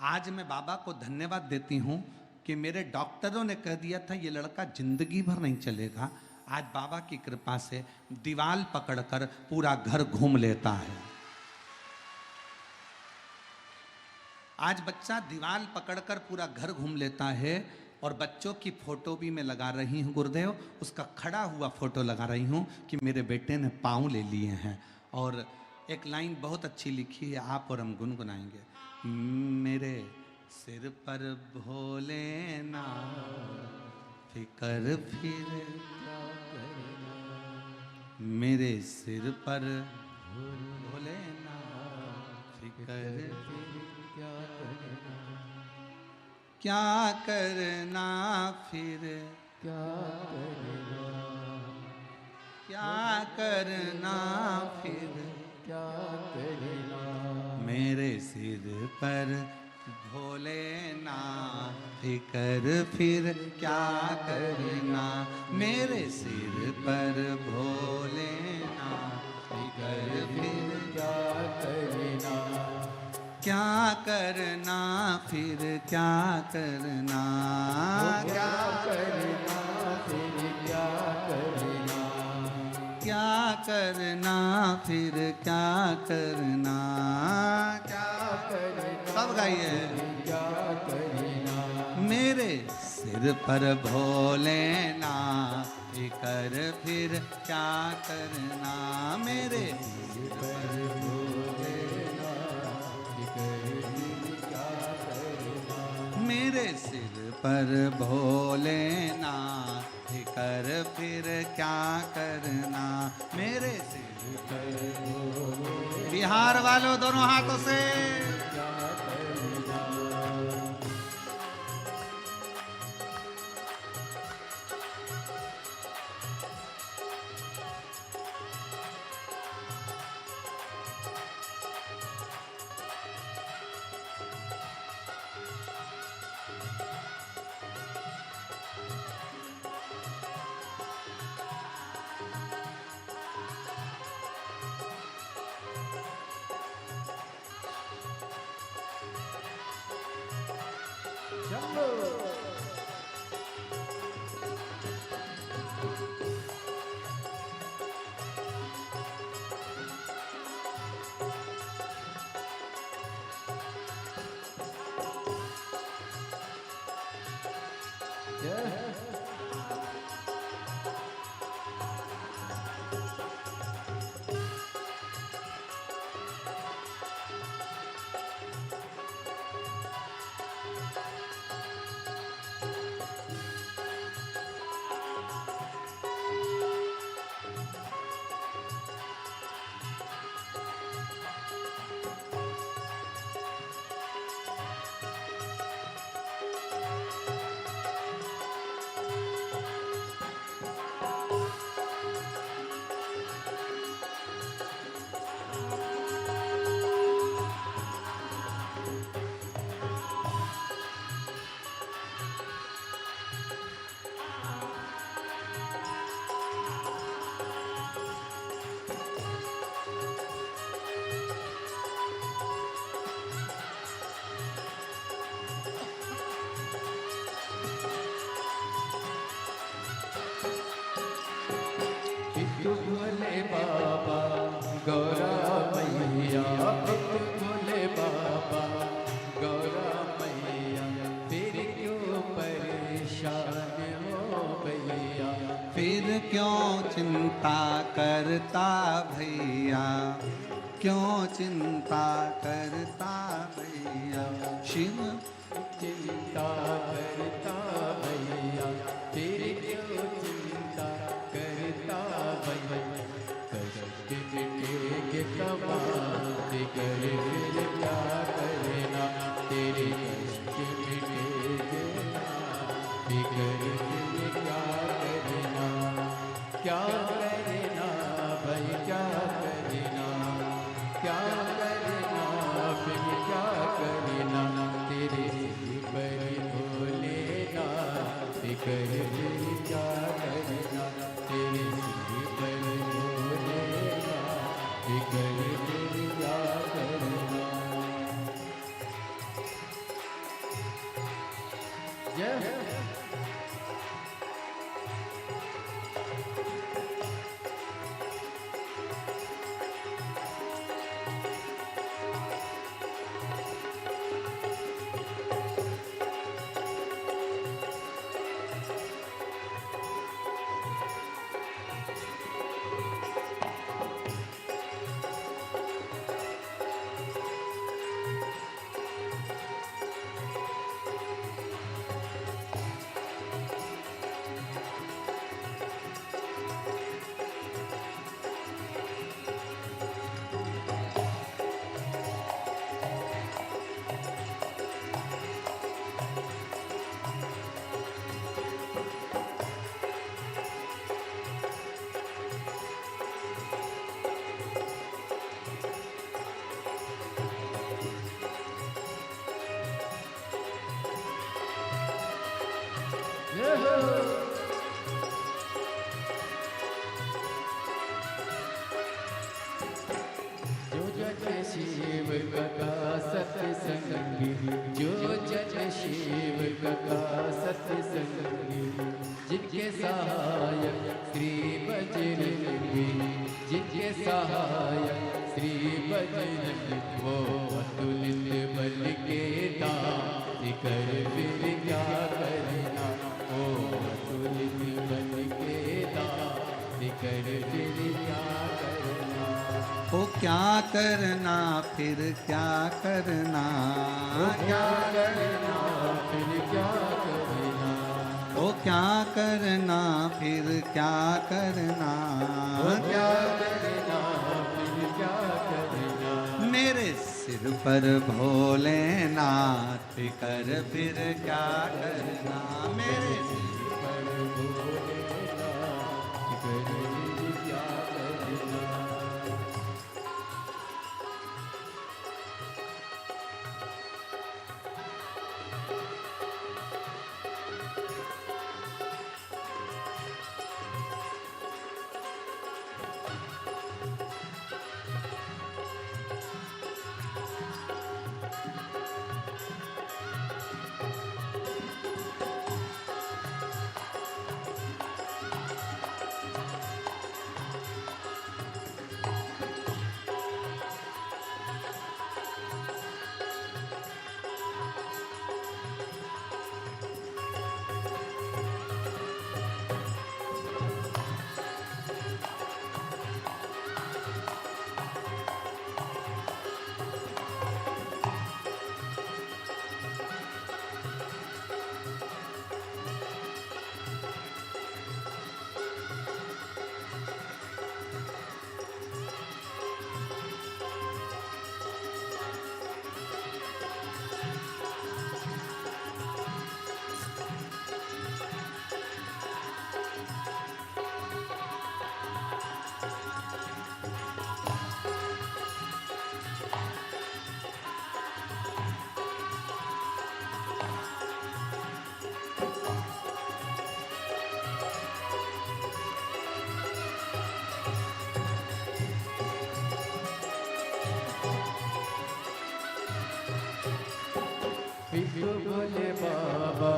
आज मैं बाबा को धन्यवाद देती हूँ कि मेरे डॉक्टरों ने कह दिया था ये लड़का जिंदगी भर नहीं चलेगा। आज बाबा की कृपा से दीवाल पकड़कर पूरा घर घूम लेता है। आज बच्चा दीवाल पकड़कर पूरा घर घूम लेता है। और बच्चों की फोटो भी मैं लगा रही हूँ गुरुदेव, उसका खड़ा हुआ फोटो लगा रही हूँ कि मेरे बेटे ने पाँव ले लिए हैं। और एक लाइन बहुत अच्छी लिखी है, आप और हम गुनगुनाएंगे। मेरे सिर पर भोलेनाथ फिकर फिर, मेरे सिर पर भोलेनाथ फिकर फिर, क्या करना फिर, क्या करना फिर, मेरे सिर पर भोलेनाथ फिकर फिर, क्या करना, मेरे सिर पर भोलेनाथ फिकर फिर, क्या करना फिर, क्या करना, क्या करना फिर, क्या करना, क्या करना फिर, क्या करना, क्या करना, सब गाइए। क्या करना, मेरे सिर पर भोलेनाथ फिकर फिर, क्या करना, मेरे सिर पर मेरे सिर पर भोलेनाथ फिकर फिर, क्या करना, मेरे सिर पर भोलेनाथ। बिहार वालों दोनों हाथों से भोले बाबा गौरा मैया, भोले बाबा गौरा मैया, फिर क्यों परेशान हो भैया, फिर क्यों चिंता करता भैया, क्यों चिंता करता भैया, शिव चिंता करता भैया, फिर क्यों चिंता करता भैया, करके मिटेगे कमाल फिकर फिर क्या करना, तेरे कष्ट मिटेगे फिकर फिर क्या करना, क्या करना भाई क्या करना, क्या करना फिर क्या करना, तेरे पर जय हो। जो जन शिव का सत्संगी, जो जन शिव का सत्संगी, जिनके सहायक श्री बजरंगी, जिनके सहायक श्री बजरंगी, वो अतुलित बल के दान कर फिर क्या करना, ओ अतुलित बल के दान कर फिर क्या करना। ओ क्या करना फिर क्या करना, क्या करना फिर क्या करना, ओ क्या करना फिर क्या करना, क्या करना फिर क्या करना। मेरे सिर पर भोलेनाथ कर फिर क्या करना, मेरे सिर पर भोलेनाथ कर फिर क्या करना। पितु भोले बाबा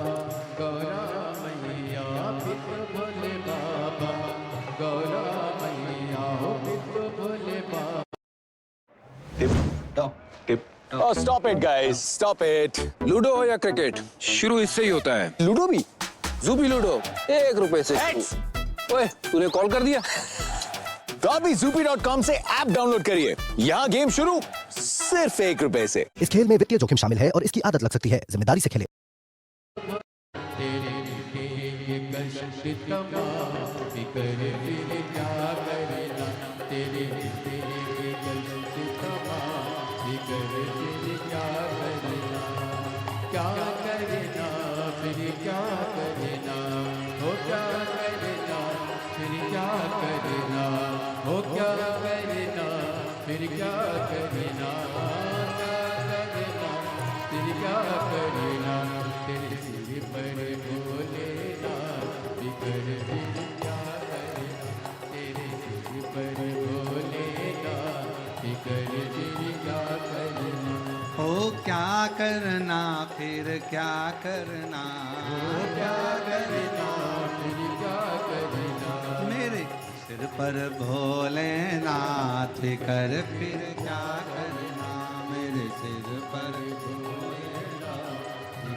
गौरा मैया, पितु भोले बाबा गौरा मैया, हो पितु Bhole Baba. Tip top tip top. Oh, stop it, guys. Stop it. Ludo हो या क्रिकेट, शुरू इससे ही होता है। लूडो भी? जूबी लूडो 1 रुपए से शुरू। ओए, तूने कॉल कर दिया? तो अभी zupi.com से ऐप डाउनलोड करिए। यहाँ गेम शुरू सिर्फ 1 रुपए से। इस खेल में वित्तीय जोखिम शामिल है और इसकी आदत लग सकती है। जिम्मेदारी से खेलें। तेरे के कष्ट तमाम कर फिर क्या करना, तेरे के कष्ट तमाम कर फिर क्या करना। क्या करना फिर क्या करना, हो क्या करना फिर क्या करना, हो क्या करना फिर क्या करना, क्या करना फिर क्या करना। तेरे सिर पर भोलेनाथ बिकर फिर क्या करना, तेरे सिर पर भोलेनाथ बिकर फिर क्या करना। ओ क्या करना फिर क्या करना, क्या करना फिर क्या करना, मेरे सिर पर भोलेनाथ कर फिर क्या करना, मेरे सिर पर भोलेनाथ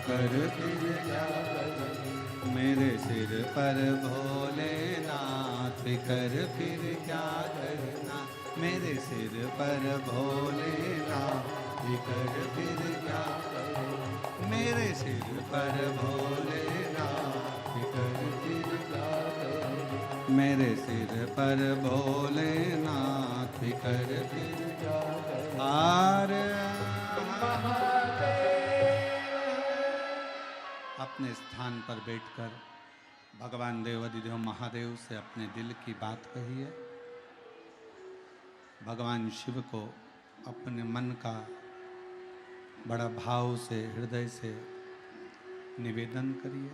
कर फिर क्या करना, मेरे सिर पर भोलेनाथ कर फिर क्या करना, मेरे सिर पर भोलेनाथ कर फिर क्या करना, मेरे सिर पर भोलेनाथ कर फिर क्या करना, मेरे सिर पर भोलेनाथ कर फिर क्या करना। अपने स्थान पर बैठकर भगवान देवाधिदेव महादेव से अपने दिल की बात कहिए। भगवान शिव को अपने मन का बड़ा भाव से हृदय से निवेदन करिए।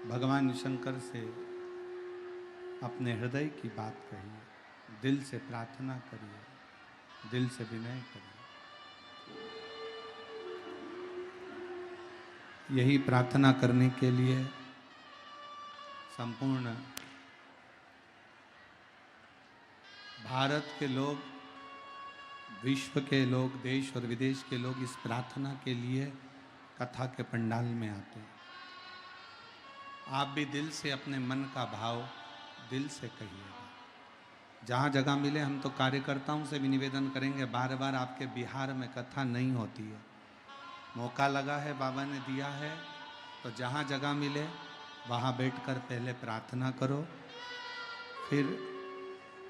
भगवान शंकर से अपने हृदय की बात कहिए, दिल से प्रार्थना करिए, दिल से विनय करिए। यही प्रार्थना करने के लिए संपूर्ण भारत के लोग, विश्व के लोग, देश और विदेश के लोग इस प्रार्थना के लिए कथा के पंडाल में आते हैं। आप भी दिल से अपने मन का भाव दिल से कहिएगा। जहाँ जगह मिले हम तो कार्यकर्ताओं से भी निवेदन करेंगे, बार बार आपके बिहार में कथा नहीं होती है, मौका लगा है, बाबा ने दिया है, तो जहाँ जगह मिले वहाँ बैठकर पहले प्रार्थना करो, फिर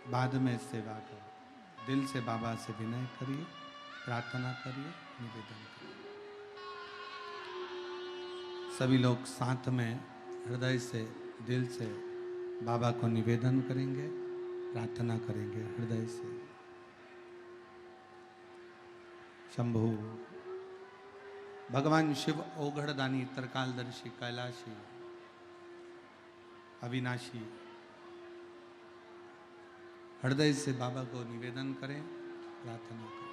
बाद में सेवा करो। दिल से बाबा से विनय करिए, प्रार्थना करिए, निवेदन करिए। सभी लोग साथ में हृदय से, दिल से बाबा को निवेदन करेंगे, प्रार्थना करेंगे हृदय से। शंभु भगवान शिव ओघड़दानी, त्रिकालदर्शी, कैलाशी, अविनाशी, हृदय से बाबा को निवेदन करें, प्रार्थना करें।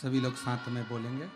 सभी लोग साथ में बोलेंगे।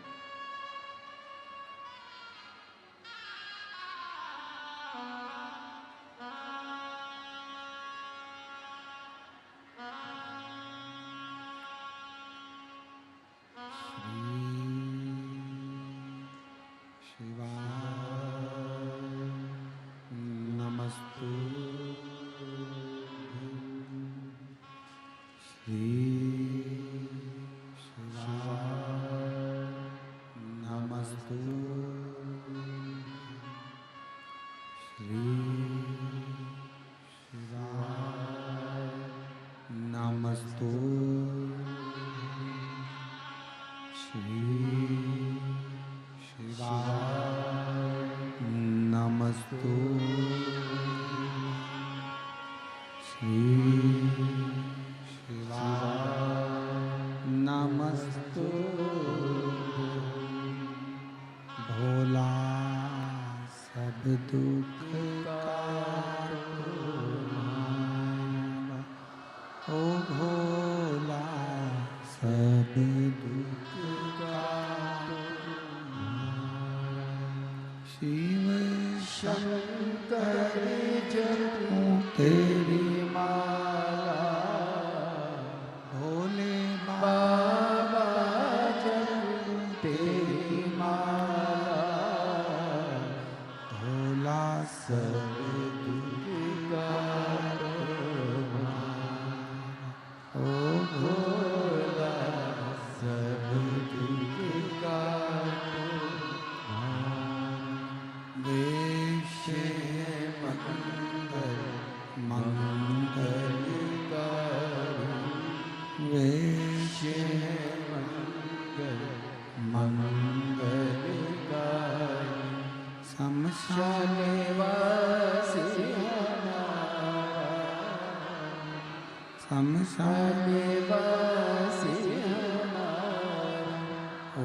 ओ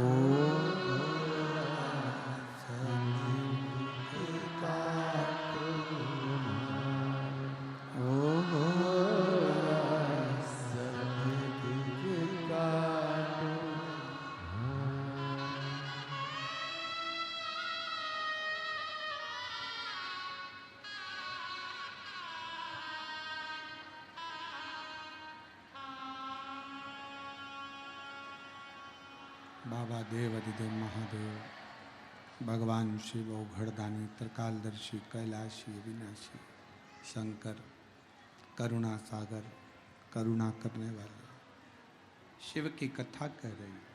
बाबा देव अधिदेव महादेव, भगवान शिव औघड़दानी, त्रिकालदर्शी, कैलाशी, अविनाशी, शंकर, करुणा सागर, करुणा करने वाले, शिव की कथा कह रही है।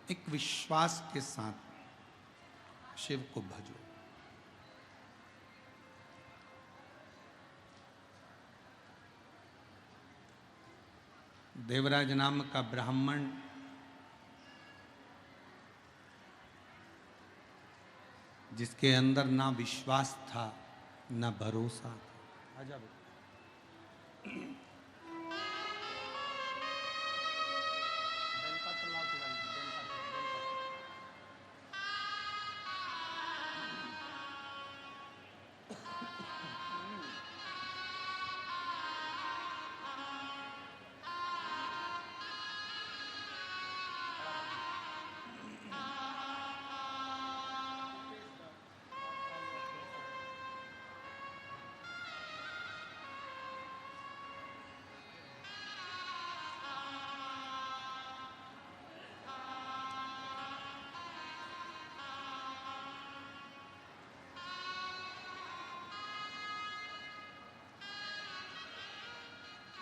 एक विश्वास के साथ शिव को भजो। देवराज नाम का ब्राह्मण जिसके अंदर ना विश्वास था ना भरोसा था। आजा बेटा।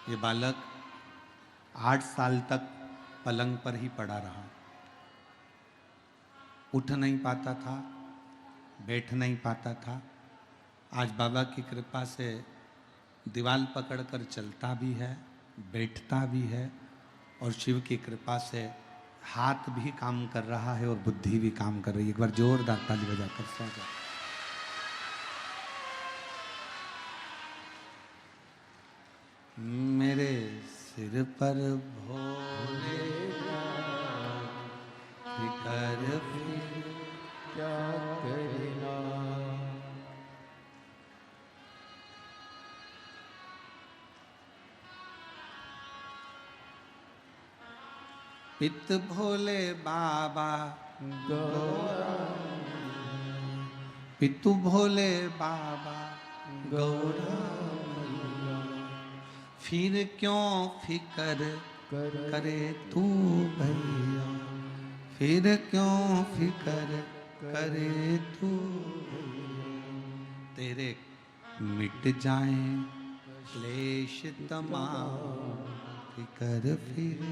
ये बालक 8 साल तक पलंग पर ही पड़ा रहा, उठ नहीं पाता था, बैठ नहीं पाता था। आज बाबा की कृपा से दीवार पकड़कर चलता भी है, बैठता भी है, और शिव की कृपा से हाथ भी काम कर रहा है और बुद्धि भी काम कर रही है। एक बार जोरदार ताली बजाकर स्वागत। मेरे सिर पर भोले फिकर फिर क्या करना, पित भोले बाबा पितु भोले बाबा गौरा, फिर क्यों फिकर करे तू भैया, फिर क्यों फिकर करे तू भैया, तेरे मिट जाए क्लेश तमाम, फिकर फिर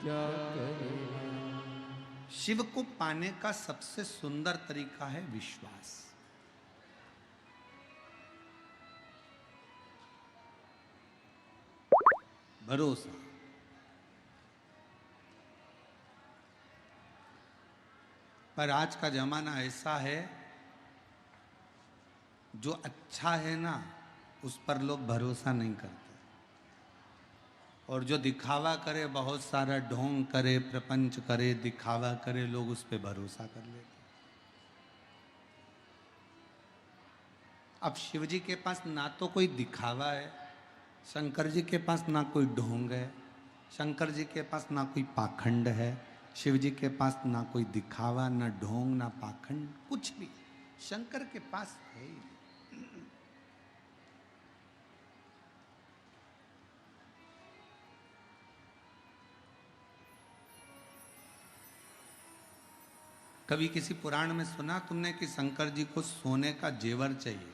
क्या करना। शिव को पाने का सबसे सुंदर तरीका है विश्वास। भरोसा। पर आज का जमाना ऐसा है, जो अच्छा है ना उस पर लोग भरोसा नहीं करते, और जो दिखावा करे, बहुत सारा ढोंग करे, प्रपंच करे, दिखावा करे, लोग उस पर भरोसा कर लेते। अब शिव जी के पास ना तो कोई दिखावा है, शंकर जी के पास ना कोई ढोंग है, शंकर जी के पास ना कोई पाखंड है, शिव जी के पास ना कोई दिखावा, ना ढोंग, ना पाखंड, कुछ भी शंकर के पास है ही नहीं। कभी किसी पुराण में सुना तुमने कि शंकर जी को सोने का जेवर चाहिए?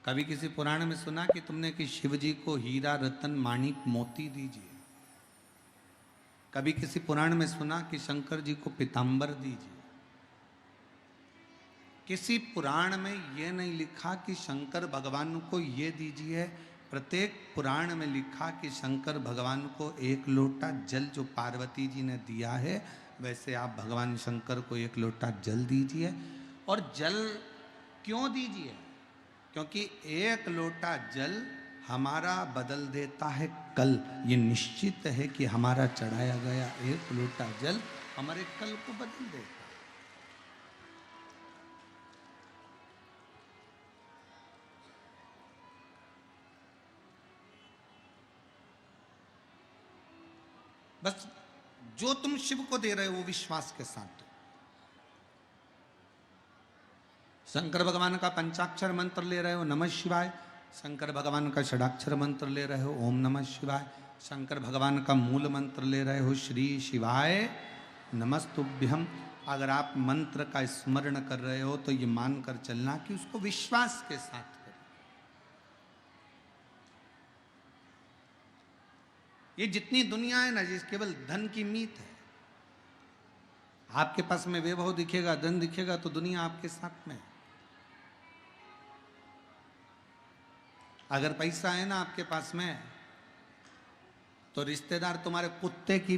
कभी किसी पुराण में सुना कि तुमने कि शिव जी को हीरा रतन माणिक मोती दीजिए? कभी किसी पुराण में सुना कि शंकर जी को पीतांबर दीजिए? किसी पुराण में यह नहीं लिखा कि शंकर भगवान को ये दीजिए। प्रत्येक पुराण में लिखा कि शंकर भगवान को 1 लोटा जल जो पार्वती जी ने दिया है, वैसे आप भगवान शंकर को 1 लोटा जल दीजिए। और जल क्यों दीजिए? क्योंकि 1 लोटा जल हमारा बदल देता है कल। ये निश्चित है कि हमारा चढ़ाया गया 1 लोटा जल हमारे कल को बदल देता। बस जो तुम शिव को दे रहे हो वो विश्वास के साथ दो। शंकर भगवान का पंचाक्षर मंत्र ले रहे हो, नमः शिवाय, शंकर भगवान का षडाक्षर मंत्र ले रहे हो, ओम नमः शिवाय। शंकर भगवान का मूल मंत्र ले रहे हो, श्री शिवाय नमस्तुभ्यम। अगर आप मंत्र का स्मरण कर रहे हो तो ये मानकर चलना कि उसको विश्वास के साथ करो। ये जितनी दुनिया है ना, जिस केवल धन की मीत है। आपके पास में वैभव दिखेगा, धन दिखेगा तो दुनिया आपके साथ में है। अगर पैसा है ना आपके पास में, तो रिश्तेदार तुम्हारे कुत्ते की भी